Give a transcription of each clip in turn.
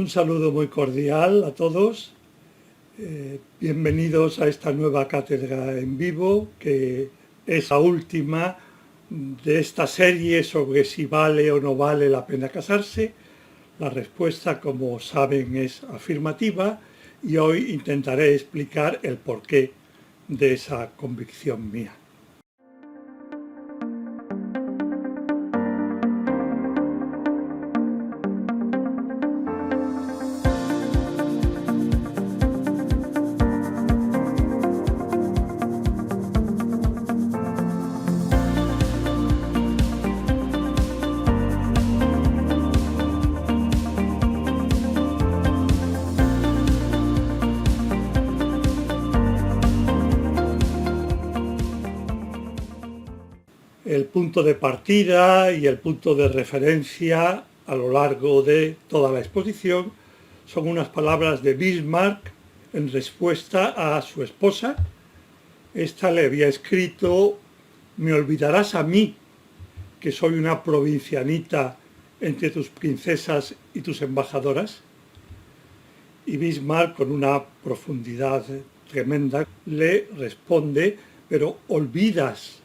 Un saludo muy cordial a todos. Bienvenidos a esta nueva cátedra en vivo, que es la última de esta serie sobre si vale o no vale la pena casarse. La respuesta, como saben, es afirmativa y hoy intentaré explicar el porqué de esa convicción mía. El punto de partida y el punto de referencia a lo largo de toda la exposición son unas palabras de Bismarck en respuesta a su esposa. Esta le había escrito: «Me olvidarás a mí, que soy una provincianita entre tus princesas y tus embajadoras». Y Bismarck, con una profundidad tremenda, le responde: «Pero olvidas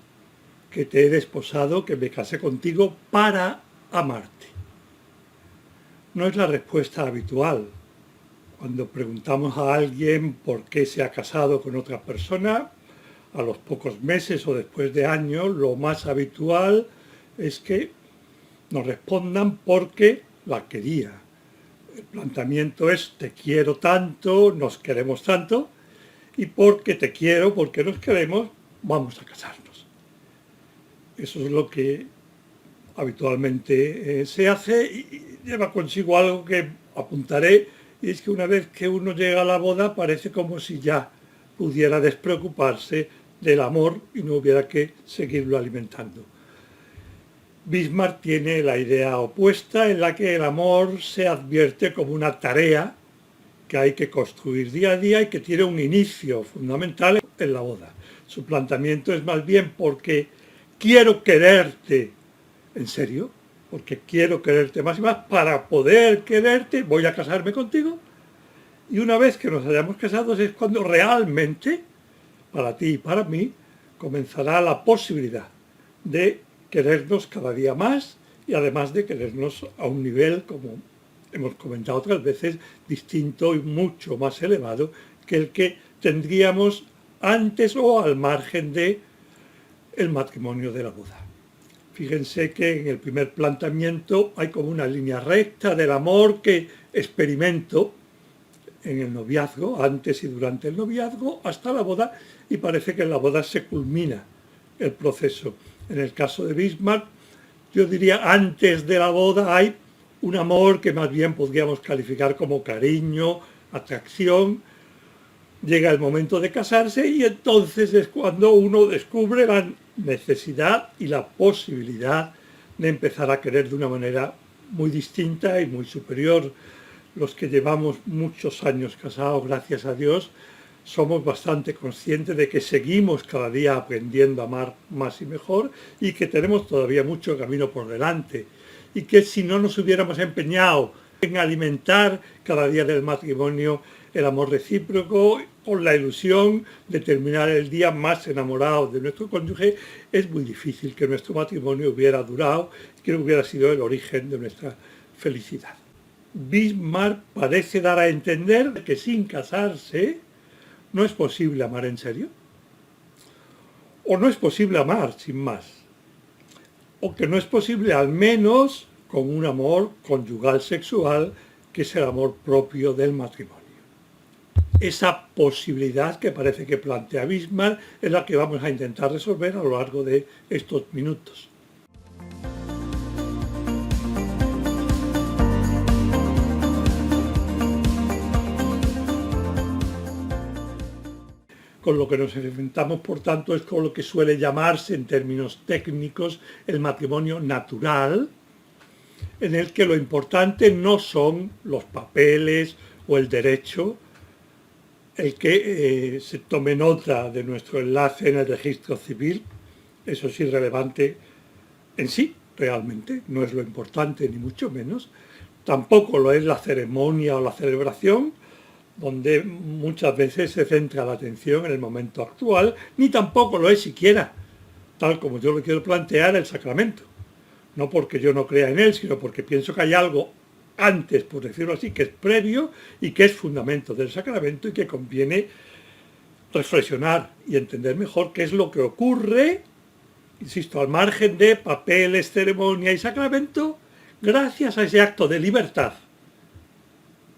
que te he desposado, que me casé contigo para amarte». No es la respuesta habitual. Cuando preguntamos a alguien por qué se ha casado con otra persona, a los pocos meses o después de años, lo más habitual es que nos respondan porque la quería. El planteamiento es: te quiero tanto, nos queremos tanto, y porque te quiero, porque nos queremos, vamos a casarnos. Eso es lo que habitualmente se hace y lleva consigo algo que apuntaré, y es que una vez que uno llega a la boda parece como si ya pudiera despreocuparse del amor y no hubiera que seguirlo alimentando. Bismarck tiene la idea opuesta, en la que el amor se advierte como una tarea que hay que construir día a día y que tiene un inicio fundamental en la boda. Su planteamiento es más bien: porque quiero quererte en serio, porque quiero quererte más y más, para poder quererte voy a casarme contigo, y una vez que nos hayamos casado es cuando realmente, para ti y para mí, comenzará la posibilidad de querernos cada día más, y además de querernos a un nivel, como hemos comentado otras veces, distinto y mucho más elevado que el que tendríamos antes o al margen de el matrimonio de la boda. Fíjense que en el primer planteamiento hay como una línea recta del amor que experimento en el noviazgo, antes y durante el noviazgo, hasta la boda, y parece que en la boda se culmina el proceso. En el caso de Bismarck, yo diría, antes de la boda hay un amor que más bien podríamos calificar como cariño, atracción. Llega el momento de casarse y entonces es cuando uno descubre la necesidad y la posibilidad de empezar a querer de una manera muy distinta y muy superior. Los que llevamos muchos años casados, gracias a Dios, somos bastante conscientes de que seguimos cada día aprendiendo a amar más y mejor, y que tenemos todavía mucho camino por delante, y que si no nos hubiéramos empeñado en alimentar cada día del matrimonio el amor recíproco, con la ilusión de terminar el día más enamorados de nuestro cónyuge, es muy difícil que nuestro matrimonio hubiera durado, que hubiera sido el origen de nuestra felicidad. Bismarck parece dar a entender que sin casarse no es posible amar en serio, o no es posible amar sin más, o que no es posible al menos con un amor conyugal sexual, que es el amor propio del matrimonio. Esa posibilidad que parece que plantea Bismarck es la que vamos a intentar resolver a lo largo de estos minutos. Con lo que nos enfrentamos, por tanto, es con lo que suele llamarse en términos técnicos el matrimonio natural, en el que lo importante no son los papeles o el derecho, el que se tome nota de nuestro enlace en el registro civil. Eso es irrelevante en sí, realmente, no es lo importante ni mucho menos. Tampoco lo es la ceremonia o la celebración, donde muchas veces se centra la atención en el momento actual, ni tampoco lo es siquiera, tal como yo lo quiero plantear, el sacramento. No porque yo no crea en él, sino porque pienso que hay algo antes, por decirlo así, que es previo y que es fundamento del sacramento y que conviene reflexionar y entender mejor qué es lo que ocurre, insisto, al margen de papeles, ceremonia y sacramento, gracias a ese acto de libertad,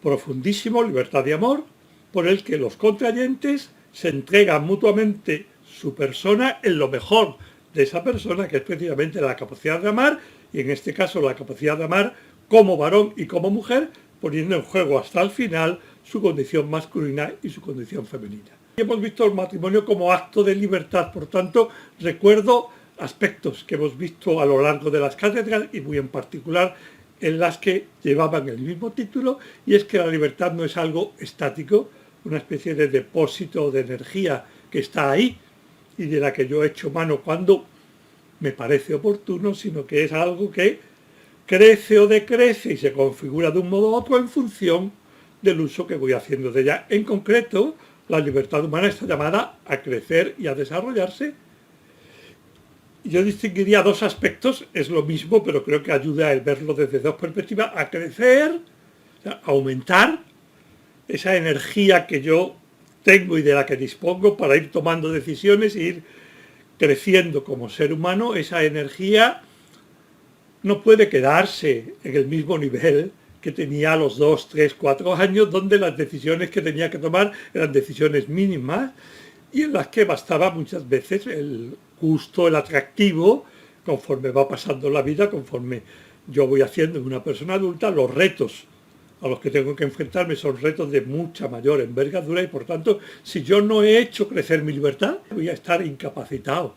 profundísimo, libertad de amor, por el que los contrayentes se entregan mutuamente su persona en lo mejor de esa persona, que es precisamente la capacidad de amar, y en este caso la capacidad de amar como varón y como mujer, poniendo en juego hasta el final su condición masculina y su condición femenina. Y hemos visto el matrimonio como acto de libertad, por tanto, recuerdo aspectos que hemos visto a lo largo de las cátedras y muy en particular en las que llevaban el mismo título, y es que la libertad no es algo estático, una especie de depósito de energía que está ahí y de la que yo echo mano cuando me parece oportuno, sino que es algo que crece o decrece y se configura de un modo u otro en función del uso que voy haciendo de ella. En concreto, la libertad humana está llamada a crecer y a desarrollarse. Yo distinguiría dos aspectos, es lo mismo, pero creo que ayuda a verlo desde dos perspectivas: a crecer, o sea, a aumentar esa energía que yo tengo y de la que dispongo para ir tomando decisiones e ir creciendo como ser humano. Esa energía no puede quedarse en el mismo nivel que tenía a los 2, 3, 4 años, donde las decisiones que tenía que tomar eran decisiones mínimas y en las que bastaba muchas veces el gusto, el atractivo, conforme va pasando la vida, conforme yo voy haciendo una persona adulta. Los retos a los que tengo que enfrentarme son retos de mucha mayor envergadura y, por tanto, si yo no he hecho crecer mi libertad, voy a estar incapacitado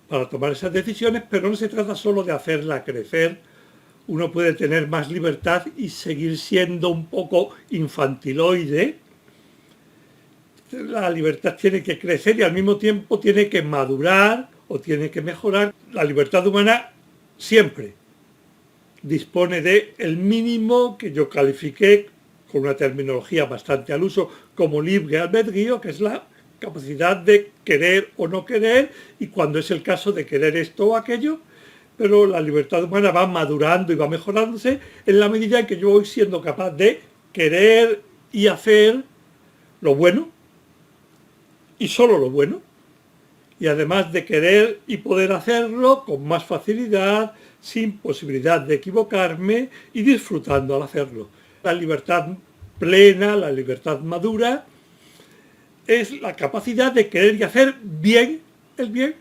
para tomar esas decisiones. Pero no se trata solo de hacerla crecer. Uno puede tener más libertad y seguir siendo un poco infantiloide. La libertad tiene que crecer y al mismo tiempo tiene que madurar o tiene que mejorar. La libertad humana siempre dispone de el mínimo que yo califiqué con una terminología bastante al uso como libre albedrío, que es la capacidad de querer o no querer, y cuando es el caso de querer esto o aquello. Pero la libertad humana va madurando y va mejorándose en la medida en que yo voy siendo capaz de querer y hacer lo bueno, y solo lo bueno, y además de querer y poder hacerlo con más facilidad, sin posibilidad de equivocarme y disfrutando al hacerlo. La libertad plena, la libertad madura, es la capacidad de querer y hacer bien el bien.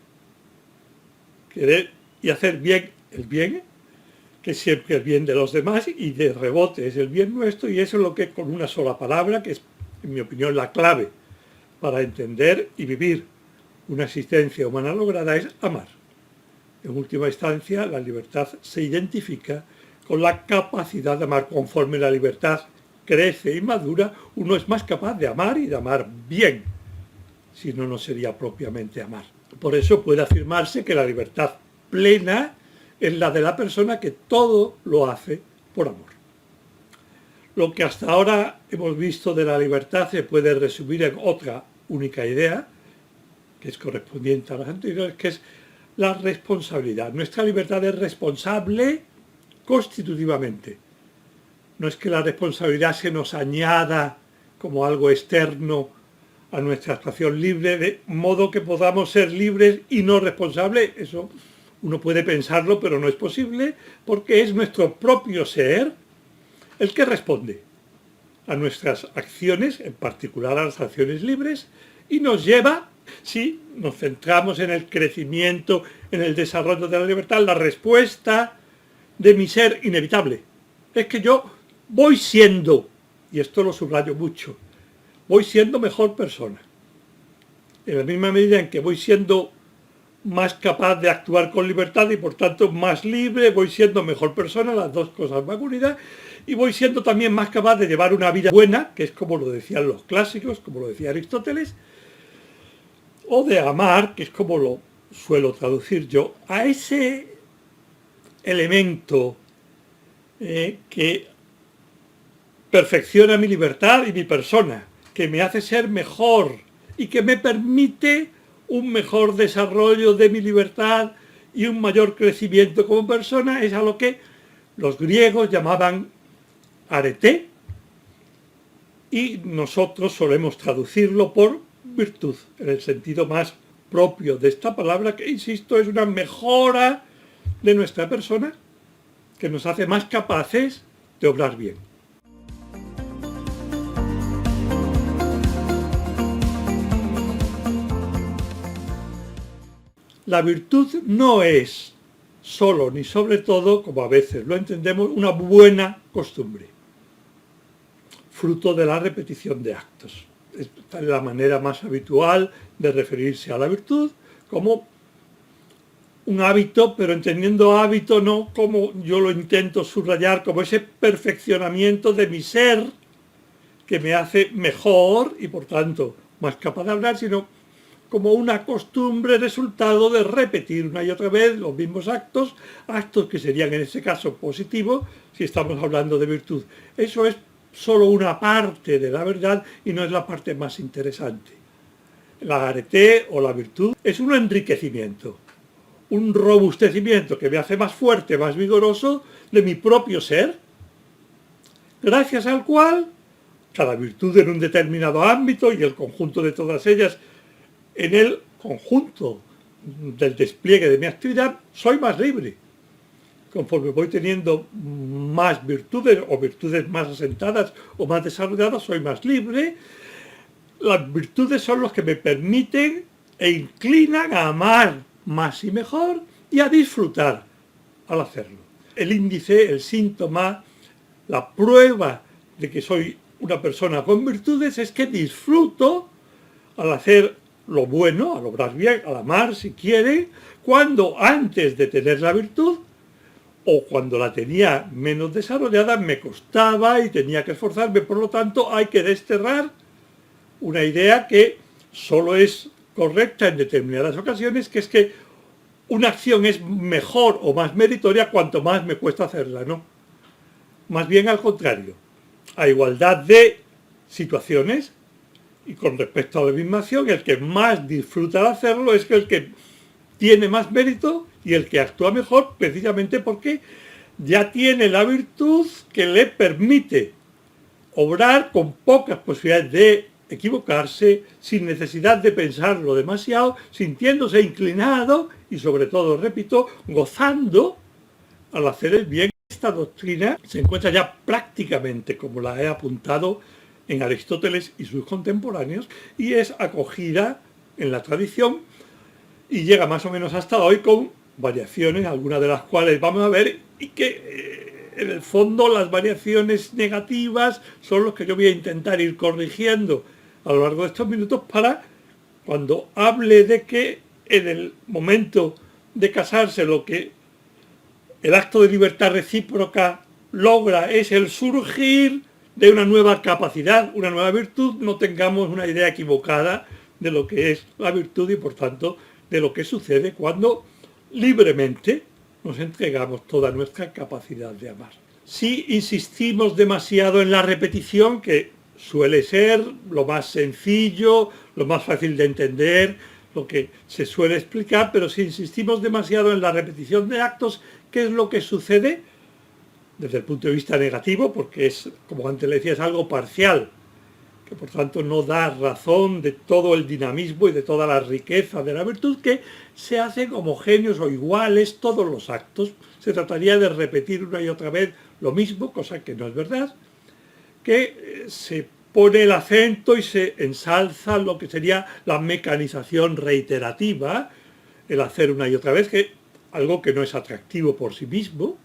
Querer y hacer bien el bien, que siempre es el bien de los demás y de rebote es el bien nuestro, y eso es lo que con una sola palabra, que es en mi opinión la clave para entender y vivir una existencia humana lograda, es amar. En última instancia, la libertad se identifica con la capacidad de amar. Conforme la libertad crece y madura, uno es más capaz de amar y de amar bien, si no, no sería propiamente amar. Por eso puede afirmarse que la libertad plena es la de la persona que todo lo hace por amor. Lo que hasta ahora hemos visto de la libertad se puede resumir en otra única idea, que es correspondiente a las anteriores, que es la responsabilidad. Nuestra libertad es responsable constitutivamente. No es que la responsabilidad se nos añada como algo externo a nuestra actuación libre, de modo que podamos ser libres y no responsables. Eso uno puede pensarlo, pero no es posible, porque es nuestro propio ser el que responde a nuestras acciones, en particular a las acciones libres, y nos lleva, si nos centramos en el crecimiento, en el desarrollo de la libertad, la respuesta de mi ser inevitable. Es que yo voy siendo, y esto lo subrayo mucho, voy siendo mejor persona. En la misma medida en que voy siendo más capaz de actuar con libertad y por tanto más libre, voy siendo mejor persona, las dos cosas van unidas, y voy siendo también más capaz de llevar una vida buena, que es como lo decían los clásicos, como lo decía Aristóteles, o de amar, que es como lo suelo traducir yo, a ese elemento que perfecciona mi libertad y mi persona, que me hace ser mejor y que me permite un mejor desarrollo de mi libertad y un mayor crecimiento como persona, es a lo que los griegos llamaban arete, y nosotros solemos traducirlo por virtud, en el sentido más propio de esta palabra, que, insisto, es una mejora de nuestra persona que nos hace más capaces de obrar bien. La virtud no es solo ni sobre todo, como a veces lo entendemos, una buena costumbre, fruto de la repetición de actos. Esta es la manera más habitual de referirse a la virtud, como un hábito, pero entendiendo hábito no como yo lo intento subrayar, como ese perfeccionamiento de mi ser que me hace mejor y por tanto más capaz de hablar, sino como una costumbre resultado de repetir una y otra vez los mismos actos, actos que serían en este caso positivos si estamos hablando de virtud. Eso es solo una parte de la verdad y no es la parte más interesante. La arete o la virtud es un enriquecimiento, un robustecimiento que me hace más fuerte, más vigoroso de mi propio ser, gracias al cual cada virtud en un determinado ámbito y el conjunto de todas ellas en el conjunto del despliegue de mi actividad, soy más libre. Conforme voy teniendo más virtudes o virtudes más asentadas o más desarrolladas, soy más libre. Las virtudes son los que me permiten e inclinan a amar más y mejor y a disfrutar al hacerlo. El índice, el síntoma, la prueba de que soy una persona con virtudes es que disfruto al hacer lo bueno, al obrar bien, al amar si quiere, cuando antes de tener la virtud o cuando la tenía menos desarrollada me costaba y tenía que esforzarme, por lo tanto hay que desterrar una idea que solo es correcta en determinadas ocasiones, que es que una acción es mejor o más meritoria cuanto más me cuesta hacerla, ¿no? Más bien al contrario, a igualdad de situaciones y con respecto a la misma acción, el que más disfruta de hacerlo es el que tiene más mérito y el que actúa mejor precisamente porque ya tiene la virtud que le permite obrar con pocas posibilidades de equivocarse, sin necesidad de pensarlo demasiado, sintiéndose inclinado y sobre todo, repito, gozando al hacer el bien. Esta doctrina se encuentra ya prácticamente, como la he apuntado, en Aristóteles y sus contemporáneos, y es acogida en la tradición y llega más o menos hasta hoy con variaciones, algunas de las cuales vamos a ver, y que en el fondo las variaciones negativas son los que yo voy a intentar ir corrigiendo a lo largo de estos minutos para cuando hable de que en el momento de casarse lo que el acto de libertad recíproca logra es el surgir de una nueva capacidad, una nueva virtud, no tengamos una idea equivocada de lo que es la virtud y por tanto de lo que sucede cuando libremente nos entregamos toda nuestra capacidad de amar. Si insistimos demasiado en la repetición, que suele ser lo más sencillo, lo más fácil de entender, lo que se suele explicar, pero si insistimos demasiado en la repetición de actos, ¿qué es lo que sucede? Desde el punto de vista negativo, porque es, como antes le decía, es algo parcial, que por tanto no da razón de todo el dinamismo y de toda la riqueza de la virtud, que se hacen homogéneos o iguales todos los actos. Se trataría de repetir una y otra vez lo mismo, cosa que no es verdad, que se pone el acento y se ensalza lo que sería la mecanización reiterativa, el hacer una y otra vez, que algo que no es atractivo por sí mismo.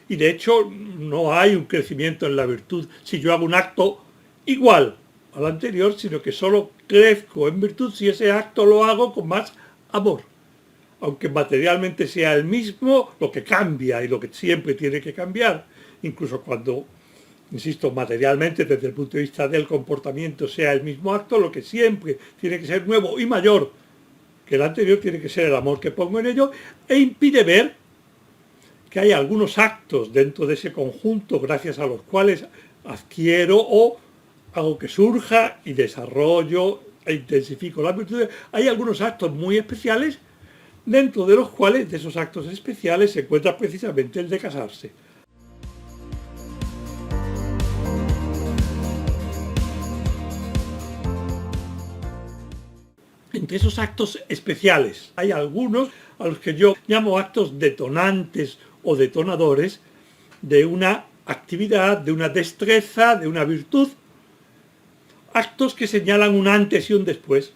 Y de hecho no hay un crecimiento en la virtud si yo hago un acto igual al anterior, sino que solo crezco en virtud si ese acto lo hago con más amor. Aunque materialmente sea el mismo, lo que cambia y lo que siempre tiene que cambiar, incluso cuando, insisto, materialmente desde el punto de vista del comportamiento sea el mismo acto, lo que siempre tiene que ser nuevo y mayor que el anterior tiene que ser el amor que pongo en ello, e impide ver que hay algunos actos dentro de ese conjunto gracias a los cuales adquiero o hago que surja y desarrollo e intensifico las virtudes. Hay algunos actos muy especiales, dentro de los cuales, de esos actos especiales, se encuentra precisamente el de casarse. Entre esos actos especiales hay algunos a los que yo llamo actos detonantes o detonadores de una actividad, de una destreza, de una virtud. Actos que señalan un antes y un después,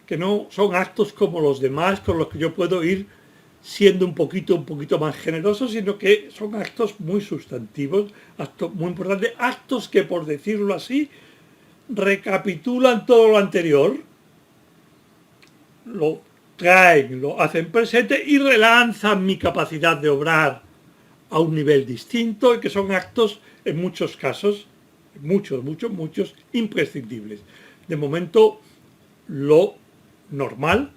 que no son actos como los demás con los que yo puedo ir siendo un poquito más generoso, sino que son actos muy sustantivos, actos muy importantes, actos que, por decirlo así, recapitulan todo lo anterior, lo traen, lo hacen presente y relanzan mi capacidad de obrar a un nivel distinto, y que son actos, en muchos casos, muchos, imprescindibles. De momento, lo normal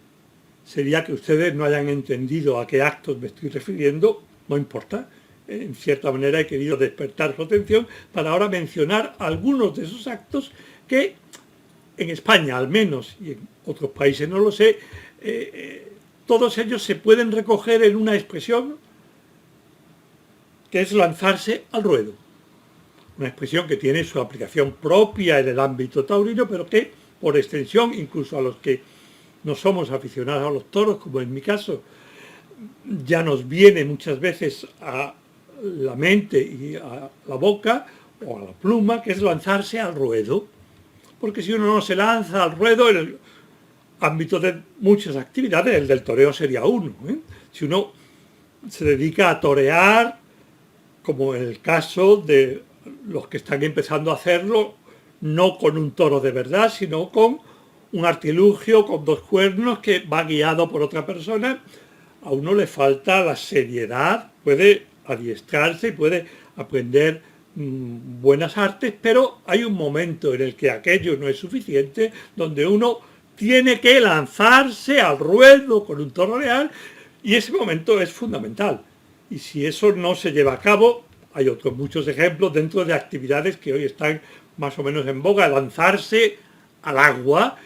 sería que ustedes no hayan entendido a qué actos me estoy refiriendo, no importa. En cierta manera he querido despertar su atención para ahora mencionar algunos de esos actos que en España al menos, y en otros países no lo sé, todos ellos se pueden recoger en una expresión que es lanzarse al ruedo. Una expresión que tiene su aplicación propia en el ámbito taurino, pero que, por extensión, incluso a los que no somos aficionados a los toros, como en mi caso, ya nos viene muchas veces a la mente y a la boca o a la pluma, que es lanzarse al ruedo. Porque si uno no se lanza al ruedo, en el ámbito de muchas actividades, el del toreo sería uno. Si uno se dedica a torear, como en el caso de los que están empezando a hacerlo, no con un toro de verdad, sino con un artilugio con 2 cuernos que va guiado por otra persona, a uno le falta la seriedad, puede adiestrarse y puede aprender buenas artes, pero hay un momento en el que aquello no es suficiente, donde uno tiene que lanzarse al ruedo con un toro real, y ese momento es fundamental. Y si eso no se lleva a cabo, hay otros muchos ejemplos dentro de actividades que hoy están más o menos en boga, lanzarse al agua,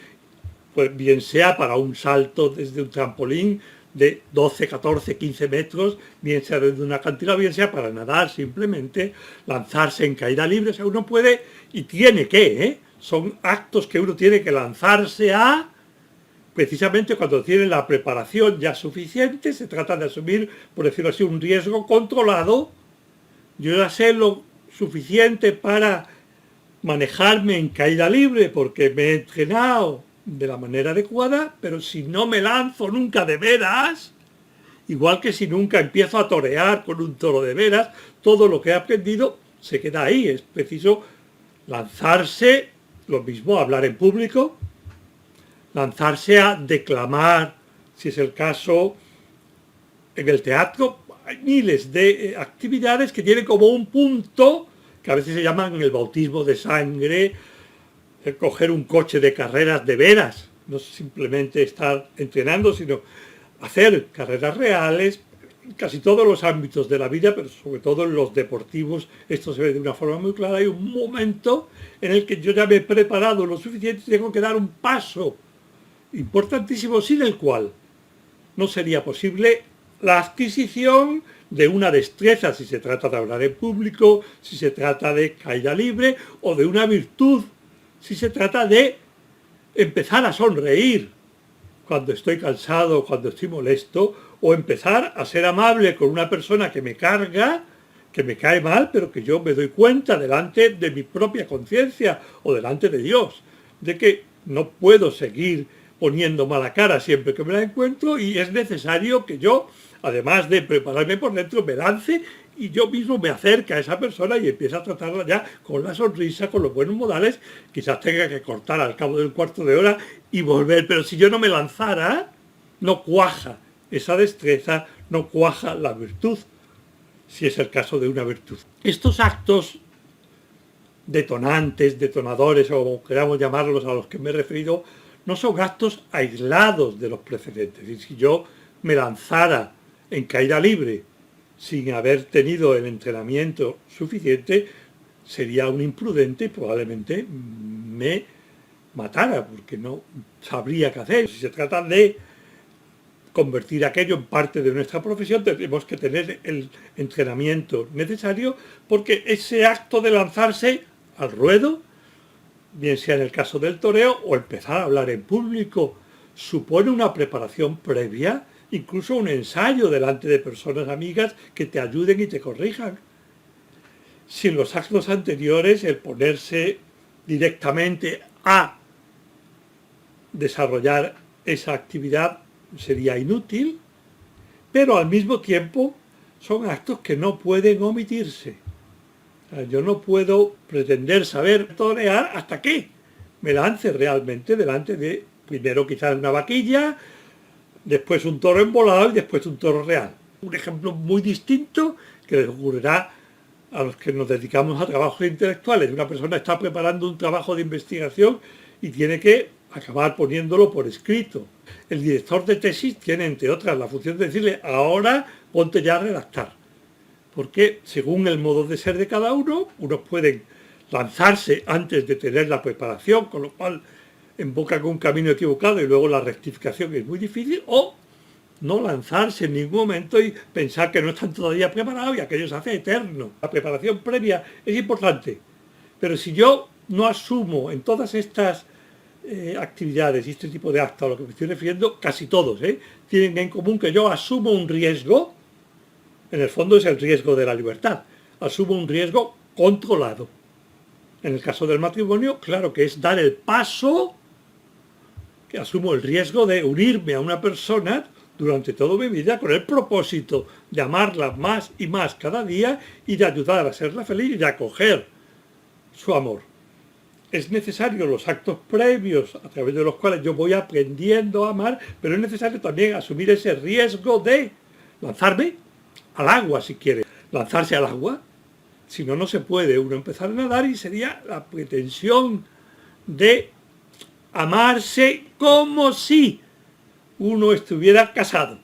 pues bien sea para un salto desde un trampolín de 12, 14, 15 metros, bien sea desde una acantilado, bien sea para nadar simplemente, lanzarse en caída libre. O sea, uno puede y tiene que, son actos que uno tiene que lanzarse a, precisamente cuando tiene la preparación ya suficiente. Se trata de asumir, por decirlo así, un riesgo controlado. Yo ya sé lo suficiente para manejarme en caída libre porque me he entrenado de la manera adecuada, pero si no me lanzo nunca de veras, igual que si nunca empiezo a torear con un toro de veras, todo lo que he aprendido se queda ahí. Es preciso lanzarse, lo mismo, hablar en público, lanzarse a declamar, si es el caso, en el teatro. Hay miles de actividades que tienen como un punto, que a veces se llaman el bautismo de sangre, coger un coche de carreras de veras, no simplemente estar entrenando, sino hacer carreras reales, en casi todos los ámbitos de la vida, pero sobre todo en los deportivos. Esto se ve de una forma muy clara. Hay un momento en el que yo ya me he preparado lo suficiente y tengo que dar un paso importantísimo, sin el cual no sería posible la adquisición de una destreza, si se trata de hablar en público, si se trata de caída libre, o de una virtud, si se trata de empezar a sonreír cuando estoy cansado, cuando estoy molesto, o empezar a ser amable con una persona que me carga, que me cae mal, pero que yo me doy cuenta delante de mi propia conciencia o delante de Dios, de que no puedo seguir poniendo mala cara siempre que me la encuentro, y es necesario que yo, además de prepararme por dentro, me lance y yo mismo me acerque a esa persona y empiece a tratarla ya con la sonrisa, con los buenos modales. Quizás tenga que cortar al cabo del cuarto de hora y volver, pero si yo no me lanzara, no cuaja esa destreza, no cuaja la virtud, si es el caso de una virtud. Estos actos detonantes, detonadores, o como queramos llamarlos, a los que me he referido, no son actos aislados de los precedentes. Y si yo me lanzara en caída libre sin haber tenido el entrenamiento suficiente, sería un imprudente y probablemente me matara, porque no sabría qué hacer. Si se trata de convertir aquello en parte de nuestra profesión, tenemos que tener el entrenamiento necesario, porque ese acto de lanzarse al ruedo, bien sea en el caso del toreo o empezar a hablar en público, supone una preparación previa, incluso un ensayo delante de personas amigas que te ayuden y te corrijan. Si en los actos anteriores el ponerse directamente a desarrollar esa actividad sería inútil, pero al mismo tiempo son actos que no pueden omitirse. O sea, yo no puedo pretender saber torear hasta que me lance realmente delante de, primero quizás una vaquilla, después un toro embolado y después un toro real. Un ejemplo muy distinto que les ocurrirá a los que nos dedicamos a trabajos intelectuales. Una persona está preparando un trabajo de investigación y tiene que acabar poniéndolo por escrito. El director de tesis tiene, entre otras, la función de decirle: ahora ponte ya a redactar. Porque según el modo de ser de cada uno, unos pueden lanzarse antes de tener la preparación, con lo cual embocan un camino equivocado y luego la rectificación es muy difícil, o no lanzarse en ningún momento y pensar que no están todavía preparados y aquello se hace eterno. La preparación previa es importante, pero si yo no asumo en todas estas actividades y este tipo de actos a lo que me estoy refiriendo, casi todos tienen en común que yo asumo un riesgo. En el fondo es el riesgo de la libertad. Asumo un riesgo controlado. En el caso del matrimonio, claro que es dar el paso, que asumo el riesgo de unirme a una persona durante toda mi vida con el propósito de amarla más y más cada día y de ayudar a serla feliz y de acoger su amor. Es necesario los actos previos a través de los cuales yo voy aprendiendo a amar, pero es necesario también asumir ese riesgo de lanzarme al agua, si quiere. Lanzarse al agua, si no, no se puede uno empezar a nadar y sería la pretensión de amarse como si uno estuviera casado.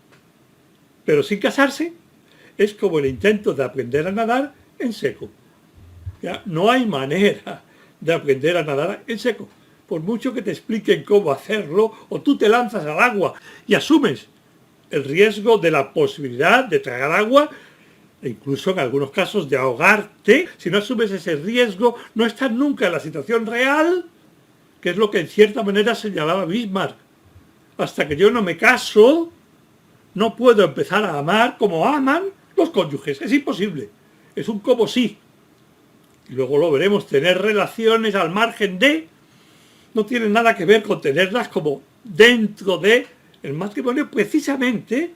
Pero sin casarse es como el intento de aprender a nadar en seco. ¿Ya? No hay manera de aprender a nadar en seco. Por mucho que te expliquen cómo hacerlo, o tú te lanzas al agua y asumes el riesgo de la posibilidad de tragar agua, e incluso en algunos casos de ahogarte. Si no asumes ese riesgo, no estás nunca en la situación real, que es lo que en cierta manera señalaba Bismarck. Hasta que yo no me caso, no puedo empezar a amar como aman los cónyuges. Es imposible. Es un como sí. Y luego lo veremos. Tener relaciones al margen de no tiene nada que ver con tenerlas como dentro de el matrimonio, precisamente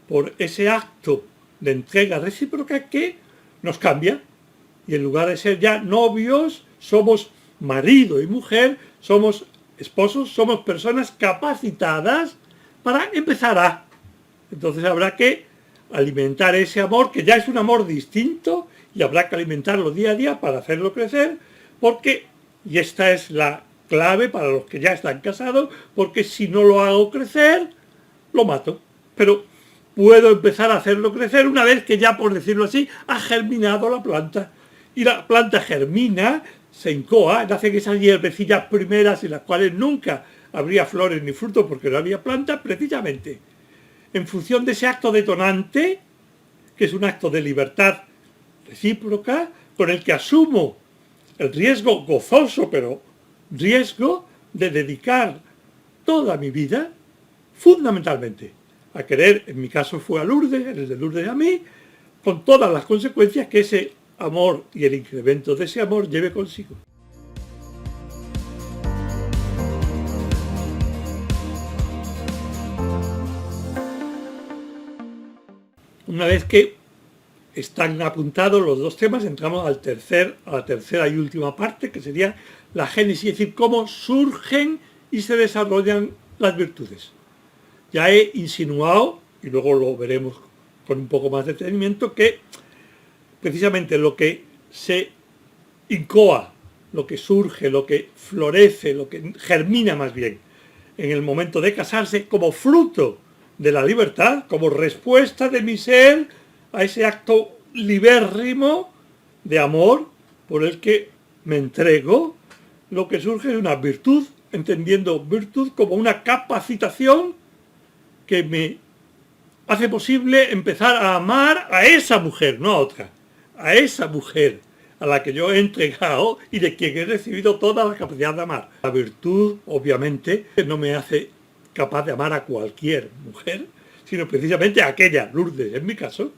por ese acto de entrega recíproca que nos cambia. Y en lugar de ser ya novios, somos marido y mujer, somos esposos, somos personas capacitadas para empezar a. Entonces habrá que alimentar ese amor, que ya es un amor distinto, y habrá que alimentarlo día a día para hacerlo crecer, porque, y esta es la clave para los que ya están casados, porque si no lo hago crecer, lo mato. Pero puedo empezar a hacerlo crecer una vez que ya, por decirlo así, ha germinado la planta. Y la planta germina, se incoa, nacen esas hierbecillas primeras en las cuales nunca habría flores ni frutos porque no había planta, precisamente en función de ese acto detonante, que es un acto de libertad recíproca, con el que asumo el riesgo gozoso, pero riesgo de dedicar toda mi vida, fundamentalmente, a querer, en mi caso fue a Lourdes, en el de Lourdes a mí, con todas las consecuencias que ese amor y el incremento de ese amor lleve consigo. Una vez que están apuntados los dos temas, entramos a la tercera y última parte, que sería la génesis, es decir, cómo surgen y se desarrollan las virtudes. Ya he insinuado, y luego lo veremos con un poco más de detenimiento, que precisamente lo que se incoa, lo que surge, lo que florece, lo que germina más bien, en el momento de casarse, como fruto de la libertad, como respuesta de mi ser a ese acto libérrimo de amor, por el que me entrego, lo que surge es una virtud, entendiendo virtud como una capacitación que me hace posible empezar a amar a esa mujer, no a otra, a esa mujer a la que yo he entregado y de quien he recibido toda la capacidad de amar. La virtud, obviamente, no me hace capaz de amar a cualquier mujer, sino precisamente a aquella, Lourdes en mi caso,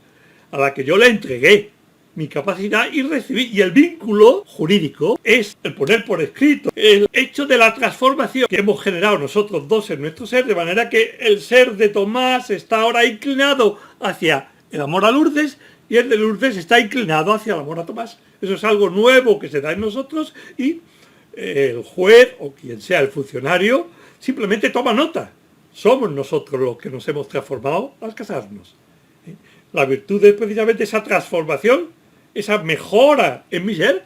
a la que yo le entregué mi capacidad y recibí. Y el vínculo jurídico es el poner por escrito el hecho de la transformación que hemos generado nosotros dos en nuestro ser, de manera que el ser de Tomás está ahora inclinado hacia el amor a Lourdes y el de Lourdes está inclinado hacia el amor a Tomás. Eso es algo nuevo que se da en nosotros y el juez o quien sea el funcionario simplemente toma nota. Somos nosotros los que nos hemos transformado al casarnos. La virtud es precisamente esa transformación, esa mejora en mi ser,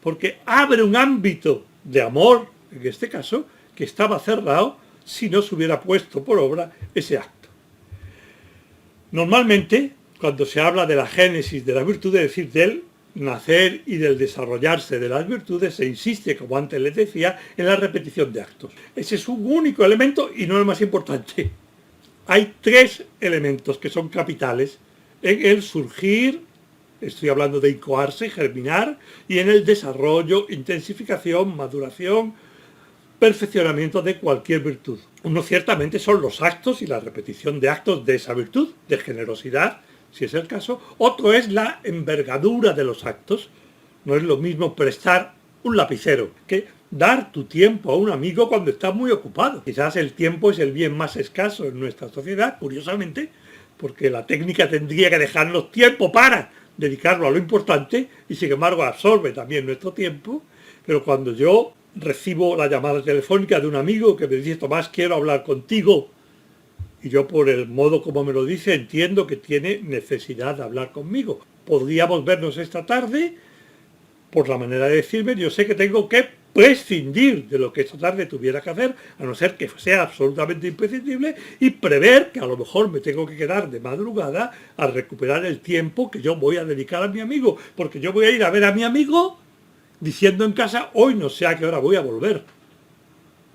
porque abre un ámbito de amor, en este caso, que estaba cerrado si no se hubiera puesto por obra ese acto. Normalmente, cuando se habla de la génesis de la virtud, es decir, del nacer y del desarrollarse de las virtudes, se insiste, como antes les decía, en la repetición de actos. Ese es un único elemento y no el más importante. Hay tres elementos que son capitales en el surgir, estoy hablando de incoarse, germinar, y en el desarrollo, intensificación, maduración, perfeccionamiento de cualquier virtud. Uno ciertamente son los actos y la repetición de actos de esa virtud, de generosidad, si es el caso. Otro es la envergadura de los actos. No es lo mismo prestar un lapicero que dar tu tiempo a un amigo cuando estás muy ocupado. Quizás el tiempo es el bien más escaso en nuestra sociedad, curiosamente, porque la técnica tendría que dejarnos tiempo para dedicarlo a lo importante y sin embargo absorbe también nuestro tiempo. Pero cuando yo recibo la llamada telefónica de un amigo que me dice: Tomás, quiero hablar contigo, y yo por el modo como me lo dice entiendo que tiene necesidad de hablar conmigo. Podríamos vernos esta tarde, por la manera de decirme, yo sé que tengo que prescindir de lo que esta tarde tuviera que hacer, a no ser que sea absolutamente imprescindible, y prever que a lo mejor me tengo que quedar de madrugada a recuperar el tiempo que yo voy a dedicar a mi amigo, porque yo voy a ir a ver a mi amigo diciendo en casa: hoy no sé a qué hora voy a volver.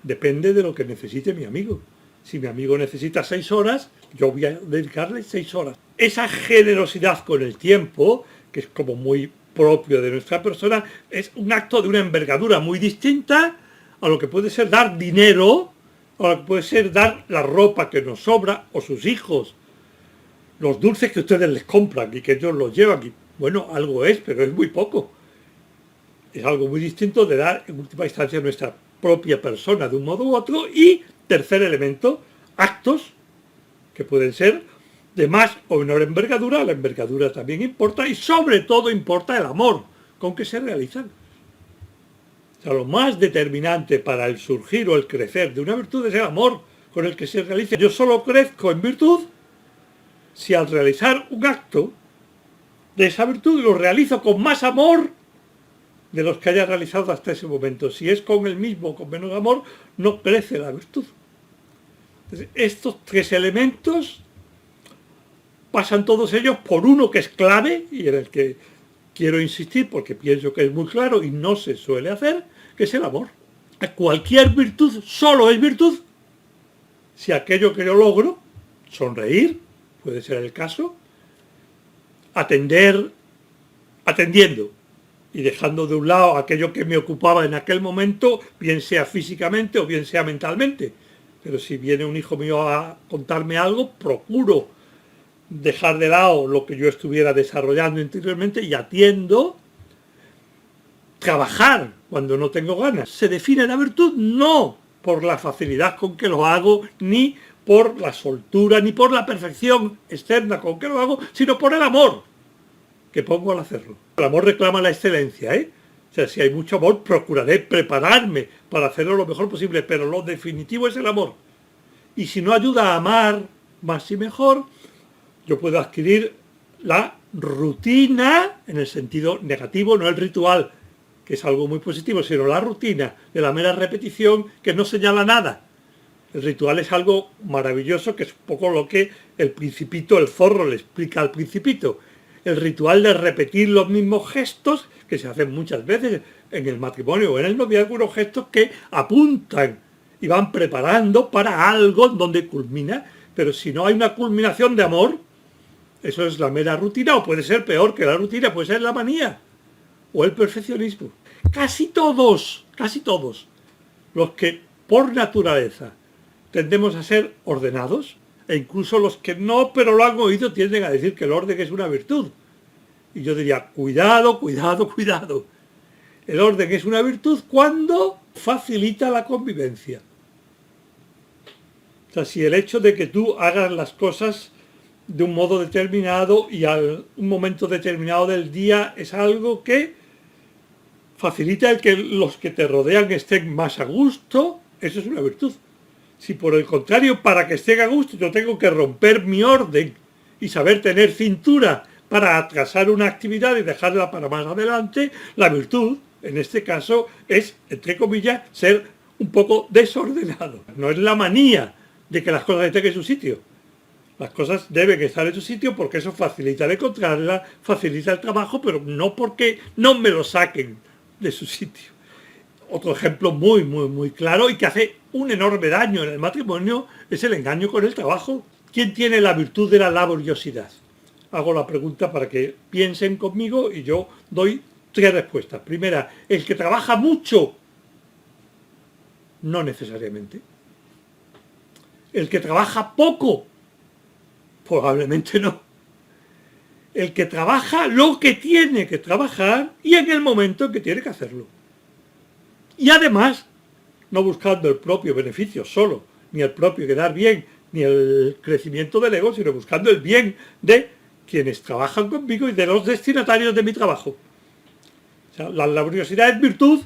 Depende de lo que necesite mi amigo. Si mi amigo necesita 6 horas, yo voy a dedicarle 6 horas. Esa generosidad con el tiempo, que es como muy propio de nuestra persona, es un acto de una envergadura muy distinta a lo que puede ser dar dinero, a lo que puede ser dar la ropa que nos sobra, o sus hijos, los dulces que ustedes les compran y que ellos los llevan. Y, bueno, algo es, pero es muy poco. Es algo muy distinto de dar, en última instancia, nuestra propia persona de un modo u otro. Y tercer elemento, actos que pueden ser de más o menor envergadura. La envergadura también importa, y sobre todo importa el amor con que se realizan. O sea, lo más determinante para el surgir o el crecer de una virtud es el amor con el que se realiza. Yo solo crezco en virtud si al realizar un acto de esa virtud lo realizo con más amor de los que haya realizado hasta ese momento. Si es con el mismo o con menos amor, no crece la virtud. Entonces, estos tres elementos pasan todos ellos por uno que es clave y en el que quiero insistir porque pienso que es muy claro y no se suele hacer, que es el amor. Cualquier virtud solo es virtud si aquello que yo logro, sonreír, puede ser el caso, atendiendo y dejando de un lado aquello que me ocupaba en aquel momento, bien sea físicamente o bien sea mentalmente. Pero si viene un hijo mío a contarme algo, procuro dejar de lado lo que yo estuviera desarrollando interiormente y atiendo. Trabajar cuando no tengo ganas. ¿Se define la virtud? No por la facilidad con que lo hago, ni por la soltura, ni por la perfección externa con que lo hago, sino por el amor que pongo al hacerlo. El amor reclama la excelencia, ¿eh? O sea, si hay mucho amor, procuraré prepararme para hacerlo lo mejor posible, pero lo definitivo es el amor. Y si no ayuda a amar más y mejor, yo puedo adquirir la rutina, en el sentido negativo, no el ritual, que es algo muy positivo, sino la rutina de la mera repetición que no señala nada. El ritual es algo maravilloso, que es un poco lo que el Principito, el zorro, le explica al Principito. el ritual de repetir los mismos gestos, que se hacen muchas veces en el matrimonio o en el noviazgo, unos gestos que apuntan y van preparando para algo donde culmina. Pero si no hay una culminación de amor, eso es la mera rutina, o puede ser peor que la rutina, puede ser la manía o el perfeccionismo. Casi todos los que por naturaleza tendemos a ser ordenados, e incluso los que no, pero lo han oído, tienden a decir que el orden es una virtud. Y yo diría, cuidado, cuidado, cuidado. El orden es una virtud cuando facilita la convivencia. O sea, si el hecho de que tú hagas las cosas de un modo determinado y a un momento determinado del día es algo que facilita el que los que te rodean estén más a gusto, eso es una virtud. Si por el contrario, para que estén a gusto, yo tengo que romper mi orden y saber tener cintura para atrasar una actividad y dejarla para más adelante, la virtud, en este caso, es, entre comillas, ser un poco desordenado. No es la manía de que las cosas estén en su sitio. Las cosas deben estar en su sitio porque eso facilita el encontrarla, facilita el trabajo, pero no porque no me lo saquen de su sitio. Otro ejemplo muy claro y que hace un enorme daño en el matrimonio es el engaño con el trabajo. ¿Quién tiene la virtud de la laboriosidad? Hago la pregunta para que piensen conmigo y yo doy 3 respuestas. Primera, el que trabaja mucho, no necesariamente. El que trabaja poco, probablemente no. El que trabaja lo que tiene que trabajar y en el momento en que tiene que hacerlo. Y además, no buscando el propio beneficio solo, ni el propio quedar bien, ni el crecimiento del ego, sino buscando el bien de quienes trabajan conmigo y de los destinatarios de mi trabajo. O sea, la laboriosidad es virtud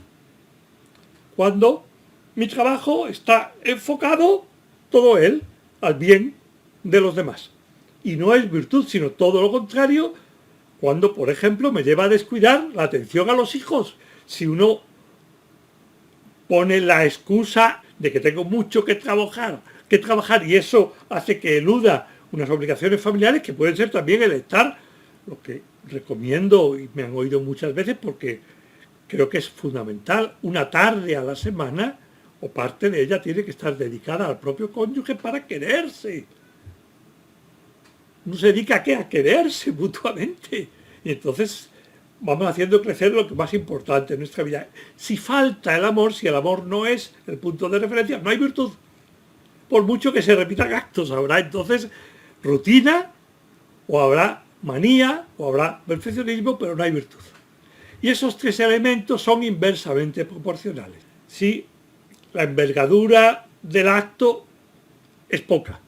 cuando mi trabajo está enfocado, todo él, al bien de los demás. Y no es virtud, sino todo lo contrario, cuando, por ejemplo, me lleva a descuidar la atención a los hijos. Si uno pone la excusa de que tengo mucho que trabajar y eso hace que eluda unas obligaciones familiares que pueden ser también el estar, lo que recomiendo y me han oído muchas veces porque creo que es fundamental, una tarde a la semana o parte de ella tiene que estar dedicada al propio cónyuge para quererse. No se dedica a qué, a quererse mutuamente. Y entonces vamos haciendo crecer lo que más importante en nuestra vida. Si falta el amor, si el amor no es el punto de referencia, no hay virtud. Por mucho que se repitan actos, habrá entonces rutina, o habrá manía, o habrá perfeccionismo, pero no hay virtud. Y esos 3 elementos son inversamente proporcionales. Si la envergadura del acto es poca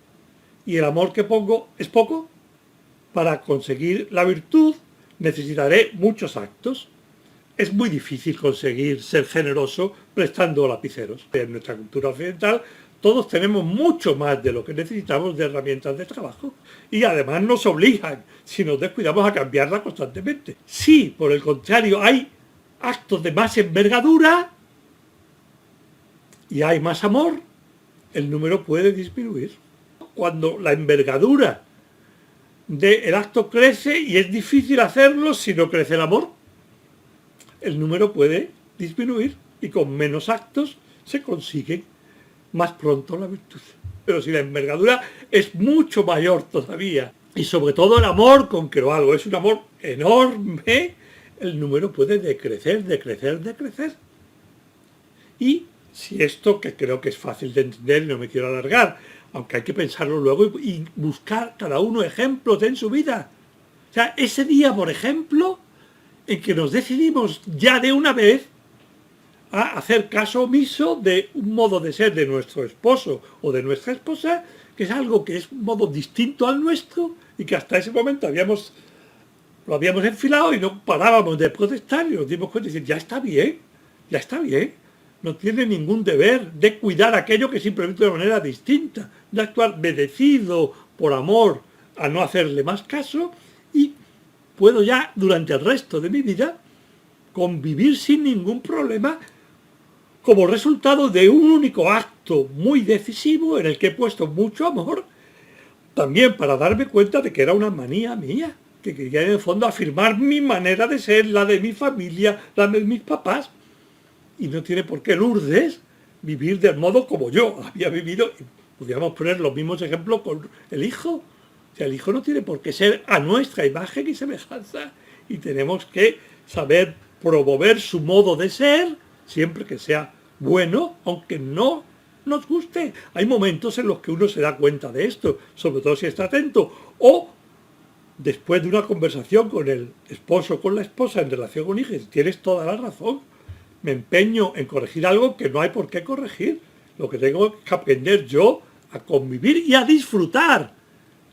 y el amor que pongo es poco, para conseguir la virtud necesitaré muchos actos. Es muy difícil conseguir ser generoso prestando lapiceros. En nuestra cultura occidental todos tenemos mucho más de lo que necesitamos de herramientas de trabajo y además nos obligan, si nos descuidamos, a cambiarla constantemente. Si, por el contrario, hay actos de más envergadura y hay más amor, el número puede disminuir. Cuando la envergadura del acto crece y es difícil hacerlo si no crece el amor, el número puede disminuir y con menos actos se consigue más pronto la virtud. Pero si la envergadura es mucho mayor todavía y sobre todo el amor con que lo hago es un amor enorme, el número puede decrecer. Y si esto, que creo que es fácil de entender y no me quiero alargar, aunque hay que pensarlo luego y buscar cada uno ejemplos en su vida. O sea, ese día, por ejemplo, en que nos decidimos ya de una vez a hacer caso omiso de un modo de ser de nuestro esposo o de nuestra esposa, que es algo que es un modo distinto al nuestro y que hasta ese momento lo habíamos enfilado y no parábamos de protestar y nos dimos cuenta de decir, ya está bien, no tiene ningún deber de cuidar aquello que simplemente de manera distinta, de actuar obedecido por amor a no hacerle más caso y puedo ya durante el resto de mi vida convivir sin ningún problema como resultado de un único acto muy decisivo en el que he puesto mucho amor, también para darme cuenta de que era una manía mía. que quería en el fondo afirmar mi manera de ser, la de mi familia, la de mis papás. Y no tiene por qué Lourdes vivir del modo como yo había vivido. Podríamos poner los mismos ejemplos con el hijo. O sea, el hijo no tiene por qué ser a nuestra imagen y semejanza. Y tenemos que saber promover su modo de ser, siempre que sea bueno, aunque no nos guste. Hay momentos en los que uno se da cuenta de esto, sobre todo si está atento. O después de una conversación con el esposo o con la esposa en relación con hijos, tienes toda la razón. Me empeño en corregir algo que no hay por qué corregir. Lo que tengo que aprender yo a convivir y a disfrutar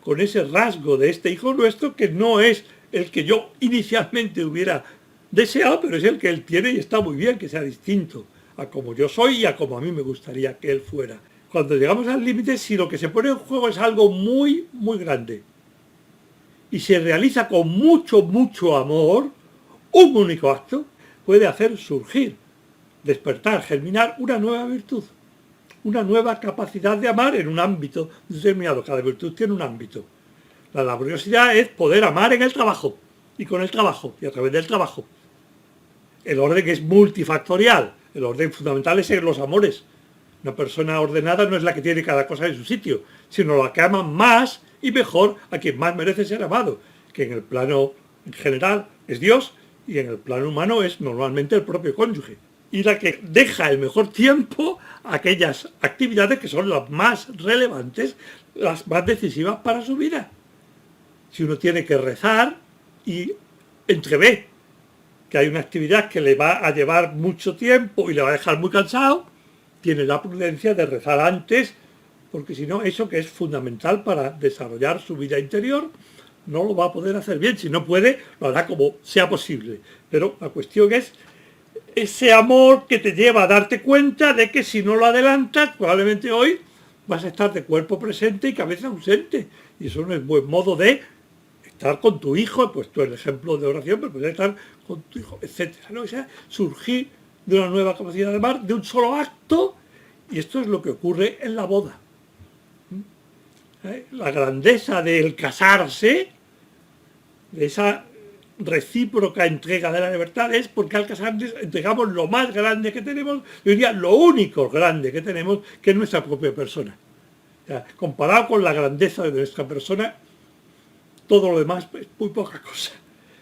con ese rasgo de este hijo nuestro que no es el que yo inicialmente hubiera deseado, pero es el que él tiene y está muy bien que sea distinto a como yo soy y a como a mí me gustaría que él fuera. Cuando llegamos al límite, si lo que se pone en juego es algo muy, muy grande y se realiza con mucho, mucho amor, un único acto puede hacer surgir, despertar, germinar una nueva virtud, una nueva capacidad de amar en un ámbito determinado. Cada virtud tiene un ámbito. La laboriosidad es poder amar en el trabajo, y con el trabajo, y a través del trabajo. El orden es multifactorial. El orden fundamental es en los amores. Una persona ordenada no es la que tiene cada cosa en su sitio, sino la que ama más y mejor a quien más merece ser amado, que en el plano en general es Dios y en el plano humano es normalmente el propio cónyuge. Y la que deja el mejor tiempo a aquellas actividades que son las más relevantes, las más decisivas para su vida. Si uno tiene que rezar y entrevé que hay una actividad que le va a llevar mucho tiempo y le va a dejar muy cansado, tiene la prudencia de rezar antes, porque si no, eso que es fundamental para desarrollar su vida interior, no lo va a poder hacer bien. Si no puede, lo hará como sea posible. Pero la cuestión es ese amor que te lleva a darte cuenta de que si no lo adelantas, probablemente hoy vas a estar de cuerpo presente y cabeza ausente. Y eso no es buen modo de estar con tu hijo. He puesto el ejemplo de oración, pero puede estar con tu hijo, etc. ¿No? O sea, surgir de una nueva capacidad de amar, de un solo acto, y esto es lo que ocurre en la boda. La grandeza del casarse, de esa recíproca entrega de la libertad, es porque al casarnos entregamos lo más grande que tenemos, yo diría lo único grande que tenemos, que es nuestra propia persona. O sea, comparado con la grandeza de nuestra persona, todo lo demás es muy poca cosa.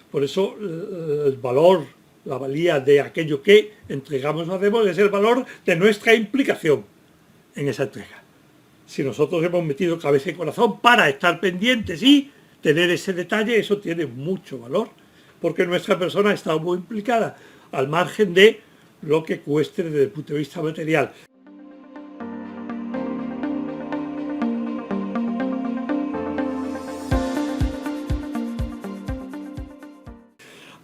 Por eso el valor, la valía de aquello que entregamos o hacemos es el valor de nuestra implicación en esa entrega. Si nosotros hemos metido cabeza y corazón para estar pendientes y tener ese detalle, eso tiene mucho valor, porque nuestra persona ha estado muy implicada, al margen de lo que cueste desde el punto de vista material.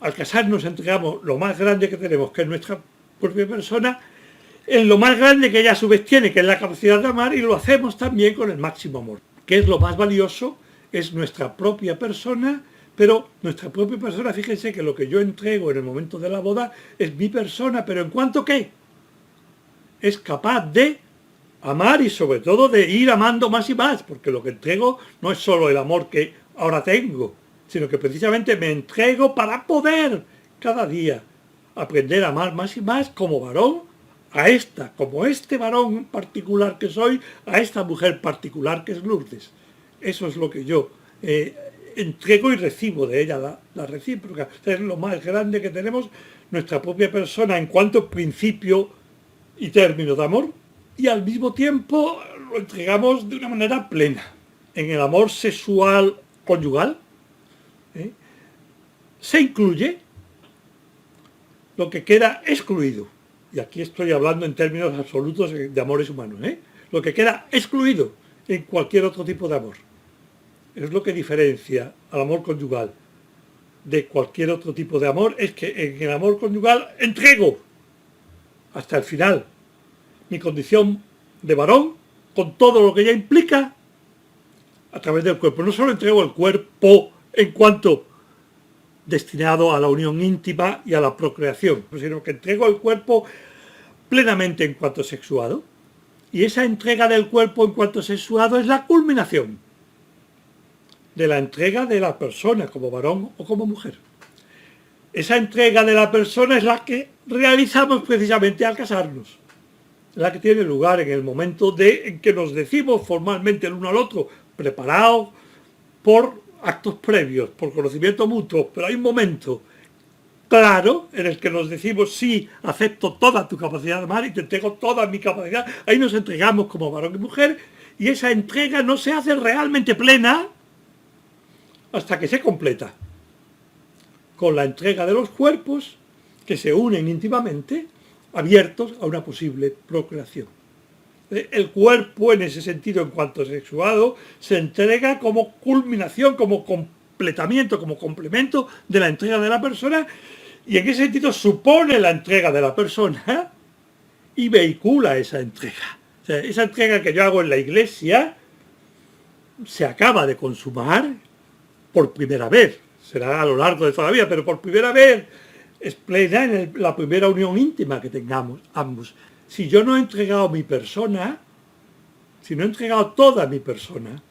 Al casarnos entregamos lo más grande que tenemos, que es nuestra propia persona, en lo más grande que ella a su vez tiene, que es la capacidad de amar, y lo hacemos también con el máximo amor. ¿Qué es lo más valioso? Es nuestra propia persona, pero nuestra propia persona, fíjense que lo que yo entrego en el momento de la boda es mi persona, pero ¿en cuanto qué? Es capaz de amar y sobre todo de ir amando más y más, porque lo que entrego no es solo el amor que ahora tengo, sino que precisamente me entrego para poder cada día aprender a amar más y más como varón, a esta, como este varón particular que soy, a esta mujer particular que es Lourdes. Eso es lo que yo entrego y recibo de ella, la recíproca. Es lo más grande que tenemos, nuestra propia persona en cuanto principio y término de amor, y al mismo tiempo lo entregamos de una manera plena. En el amor sexual conyugal se incluye lo que queda excluido. Y aquí estoy hablando en términos absolutos de amores humanos. Lo que queda excluido en cualquier otro tipo de amor. Es lo que diferencia al amor conyugal de cualquier otro tipo de amor, es que en el amor conyugal entrego hasta el final mi condición de varón con todo lo que ella implica a través del cuerpo. No solo entrego el cuerpo en cuanto destinado a la unión íntima y a la procreación, sino que entrego el cuerpo plenamente en cuanto sexuado, y esa entrega del cuerpo en cuanto sexuado es la culminación de la entrega de la persona, como varón o como mujer. Esa entrega de la persona es la que realizamos precisamente al casarnos, la que tiene lugar en el momento en que nos decimos formalmente el uno al otro, preparados por actos previos, por conocimiento mutuo, pero hay un momento claro en el que nos decimos sí, acepto toda tu capacidad de amar y te entrego toda mi capacidad. Ahí nos entregamos como varón y mujer, y esa entrega no se hace realmente plena hasta que se completa con la entrega de los cuerpos que se unen íntimamente, abiertos a una posible procreación. El cuerpo, en ese sentido, en cuanto sexuado, se entrega como culminación, como completamiento, como complemento de la entrega de la persona, y en ese sentido supone la entrega de la persona y vehicula esa entrega. O sea, esa entrega que yo hago en la iglesia se acaba de consumar por primera vez. Será a lo largo de toda la vida, pero por primera vez es plena en la primera unión íntima que tengamos ambos. Si yo no he entregado mi persona, si no he entregado toda mi persona,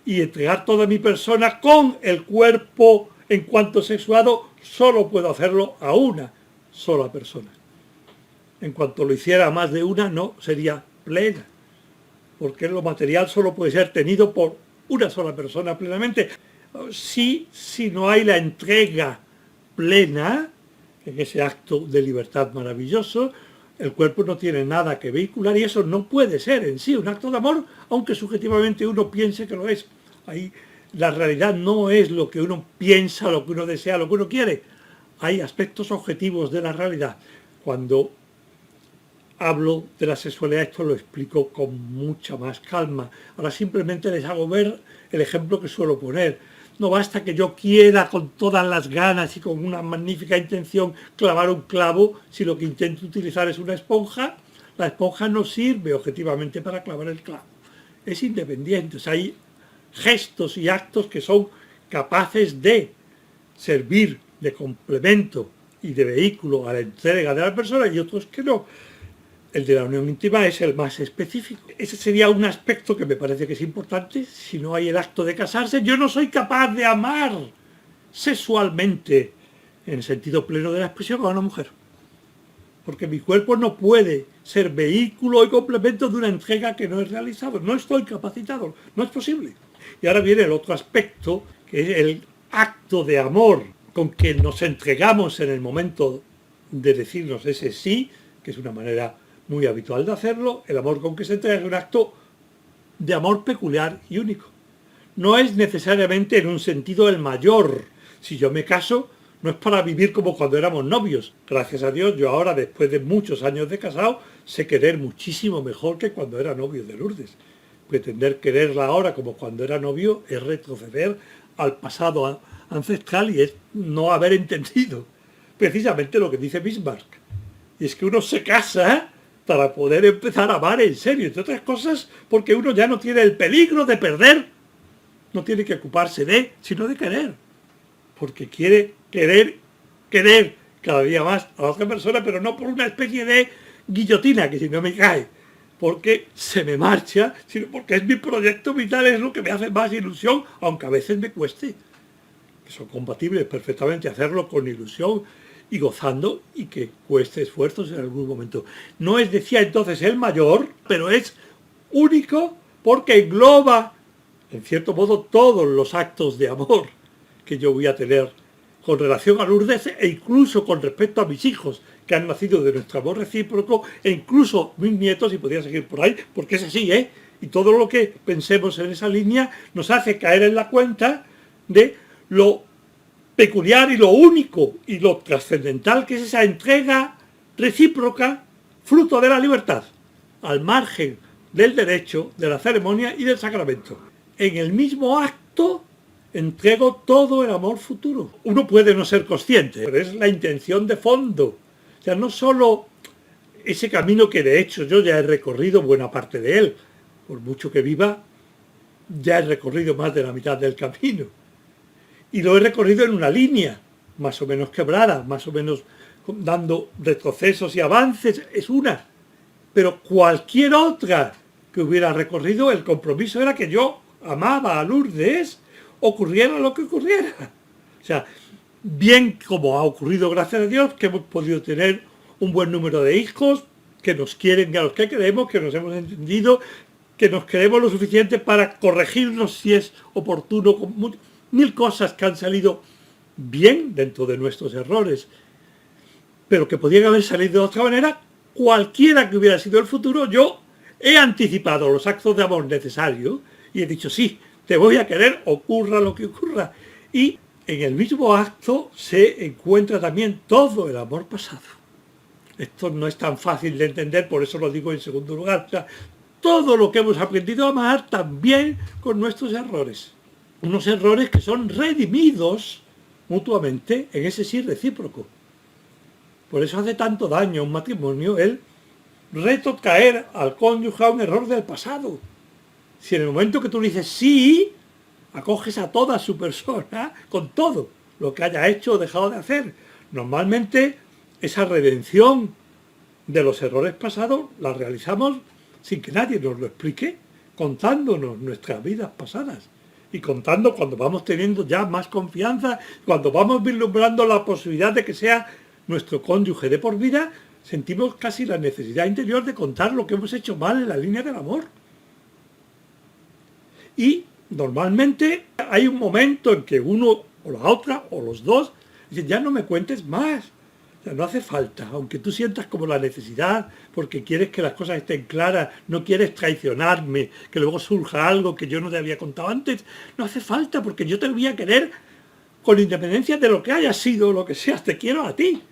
y entregar toda mi persona con el cuerpo en cuanto sexuado, solo puedo hacerlo a una sola persona. En cuanto lo hiciera a más de una, no sería plena, porque lo material solo puede ser tenido por una sola persona plenamente. Si no hay la entrega plena, en ese acto de libertad maravilloso, el cuerpo no tiene nada que vehicular, y eso no puede ser en sí un acto de amor, aunque subjetivamente uno piense que lo es. Ahí la realidad no es lo que uno piensa, lo que uno desea, lo que uno quiere. Hay aspectos objetivos de la realidad. Cuando hablo de la sexualidad, esto lo explico con mucha más calma. Ahora simplemente les hago ver el ejemplo que suelo poner. No basta que yo quiera con todas las ganas y con una magnífica intención clavar un clavo si lo que intento utilizar es una esponja. La esponja no sirve objetivamente para clavar el clavo. Es independiente. O sea, hay gestos y actos que son capaces de servir de complemento y de vehículo a la entrega de la persona, y otros que no. El de la unión íntima es el más específico. Ese sería un aspecto que me parece que es importante. Si no hay el acto de casarse, yo no soy capaz de amar sexualmente, en el sentido pleno de la expresión, a una mujer. Porque mi cuerpo no puede ser vehículo y complemento de una entrega que no es realizado. No estoy capacitado, no es posible. Y ahora viene el otro aspecto, que es el acto de amor con que nos entregamos en el momento de decirnos ese sí, que es una manera muy habitual de hacerlo. El amor con que se entrega es un acto de amor peculiar y único. No es necesariamente en un sentido el mayor. Si yo me caso, no es para vivir como cuando éramos novios. Gracias a Dios, yo ahora, después de muchos años de casado, sé querer muchísimo mejor que cuando era novio de Lourdes. Pretender quererla ahora como cuando era novio es retroceder al pasado ancestral y es no haber entendido precisamente lo que dice Bismarck. Y es que uno se casa para poder empezar a amar en serio, entre otras cosas porque uno ya no tiene el peligro de perder, no tiene que ocuparse de, sino de querer, porque quiere querer cada día más a la otra persona, pero no por una especie de guillotina que si no me cae, porque se me marcha, sino porque es mi proyecto vital, es lo que me hace más ilusión, aunque a veces me cueste. Son compatibles perfectamente hacerlo con ilusión y gozando, y que cueste esfuerzos en algún momento. No es, decía entonces, el mayor, pero es único porque engloba, en cierto modo, todos los actos de amor que yo voy a tener con relación a Lourdes, e incluso con respecto a mis hijos, que han nacido de nuestro amor recíproco, e incluso mis nietos, y podría seguir por ahí, porque es así, ¿eh? Y todo lo que pensemos en esa línea nos hace caer en la cuenta de lo peculiar y lo único y lo trascendental que es esa entrega recíproca, fruto de la libertad, al margen del derecho, de la ceremonia y del sacramento. En el mismo acto entrego todo el amor futuro. Uno puede no ser consciente, pero es la intención de fondo. O sea, no solo ese camino que de hecho yo ya he recorrido buena parte de él, por mucho que viva, ya he recorrido más de la mitad del camino. Y lo he recorrido en una línea, más o menos quebrada, más o menos dando retrocesos y avances, es una. Pero cualquier otra que hubiera recorrido, el compromiso era que yo amaba a Lourdes, ocurriera lo que ocurriera. O sea, bien como ha ocurrido, gracias a Dios, que hemos podido tener un buen número de hijos, que nos quieren a los que queremos, que nos hemos entendido, que nos queremos lo suficiente para corregirnos si es oportuno, con mil cosas que han salido bien dentro de nuestros errores, pero que podían haber salido de otra manera. Cualquiera que hubiera sido el futuro, yo he anticipado los actos de amor necesarios y he dicho, sí, te voy a querer, ocurra lo que ocurra. Y en el mismo acto se encuentra también todo el amor pasado. Esto no es tan fácil de entender, por eso lo digo en segundo lugar. O sea, todo lo que hemos aprendido a amar también con nuestros errores. Unos errores que son redimidos mutuamente en ese sí recíproco. Por eso hace tanto daño a un matrimonio el caer al cónyuge a un error del pasado. Si en el momento que tú le dices sí, acoges a toda su persona con todo lo que haya hecho o dejado de hacer. Normalmente esa redención de los errores pasados la realizamos sin que nadie nos lo explique, contándonos nuestras vidas pasadas y contando cuando vamos teniendo ya más confianza, cuando vamos vislumbrando la posibilidad de que sea nuestro cónyuge de por vida, sentimos casi la necesidad interior de contar lo que hemos hecho mal en la línea del amor. Y normalmente hay un momento en que uno o la otra o los dos dicen, ya no me cuentes más. O sea, no hace falta, aunque tú sientas como la necesidad, porque quieres que las cosas estén claras, no quieres traicionarme, que luego surja algo que yo no te había contado antes, no hace falta, porque yo te voy a querer con independencia de lo que hayas sido o lo que seas, te quiero a ti.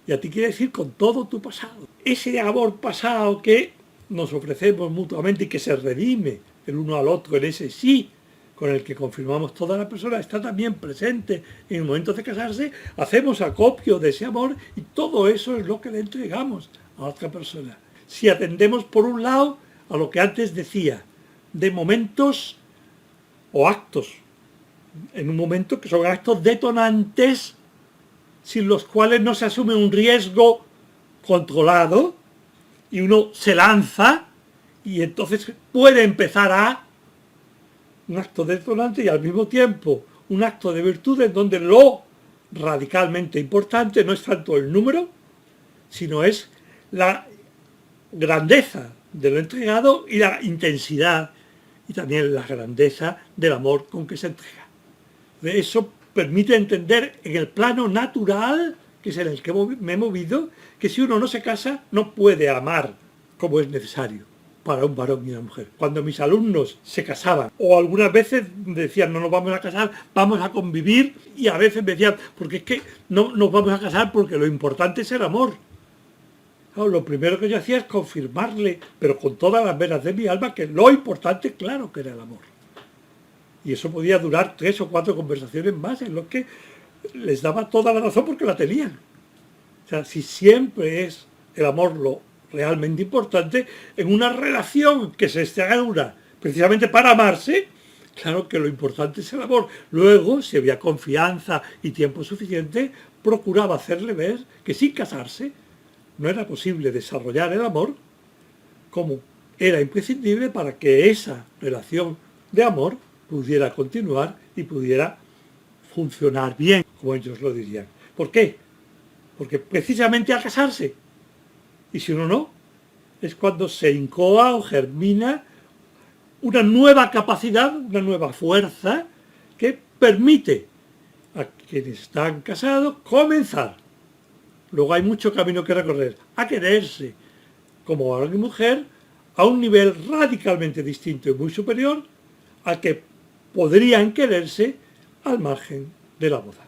Y a ti quiere decir con todo tu pasado. Ese amor pasado que nos ofrecemos mutuamente y que se redime el uno al otro en ese sí, con el que confirmamos toda la persona, está también presente en el momento de casarse, hacemos acopio de ese amor y todo eso es lo que le entregamos a otra persona. Si atendemos por un lado a lo que antes decía, de momentos o actos, en un momento que son actos detonantes sin los cuales no se asume un riesgo controlado y uno se lanza y entonces puede empezar a un acto detonante y al mismo tiempo un acto de virtud en donde lo radicalmente importante no es tanto el número, sino es la grandeza de lo entregado y la intensidad y también la grandeza del amor con que se entrega. Eso permite entender en el plano natural, que es en el que me he movido, que si uno no se casa no puede amar como es necesario para un varón y una mujer. Cuando mis alumnos se casaban, o algunas veces decían, no nos vamos a casar, vamos a convivir, y a veces me decían, porque es que no nos vamos a casar porque lo importante es el amor. Claro, lo primero que yo hacía es confirmarle, pero con todas las venas de mi alma, que lo importante, claro, que era el amor. Y eso podía durar 3 o 4 conversaciones más en los que les daba toda la razón porque la tenían. O sea, si siempre es el amor lo realmente importante, en una relación que se instaura precisamente para amarse, claro que lo importante es el amor. Luego, si había confianza y tiempo suficiente, procuraba hacerle ver que sin casarse no era posible desarrollar el amor como era imprescindible para que esa relación de amor pudiera continuar y pudiera funcionar bien, como ellos lo dirían. ¿Por qué? Porque precisamente al casarse, y si uno no, es cuando se incoa o germina una nueva capacidad, una nueva fuerza que permite a quienes están casados comenzar. Luego hay mucho camino que recorrer, a quererse como varón y mujer a un nivel radicalmente distinto y muy superior al que podrían quererse al margen de la boda.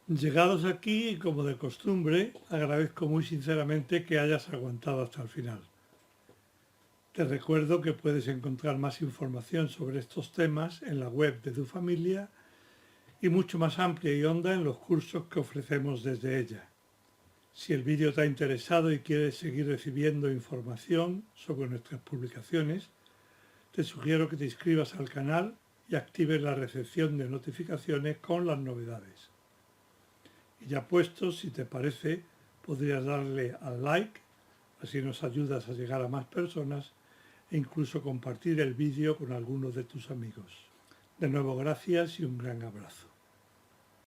Llegados aquí, como de costumbre, agradezco muy sinceramente que hayas aguantado hasta el final. Te recuerdo que puedes encontrar más información sobre estos temas en la web de Tu Familia y mucho más amplia y honda en los cursos que ofrecemos desde ella. Si el vídeo te ha interesado y quieres seguir recibiendo información sobre nuestras publicaciones, te sugiero que te inscribas al canal y actives la recepción de notificaciones con las novedades. Y ya puesto, si te parece, podrías darle al like, así nos ayudas a llegar a más personas e incluso compartir el vídeo con algunos de tus amigos. De nuevo, gracias y un gran abrazo.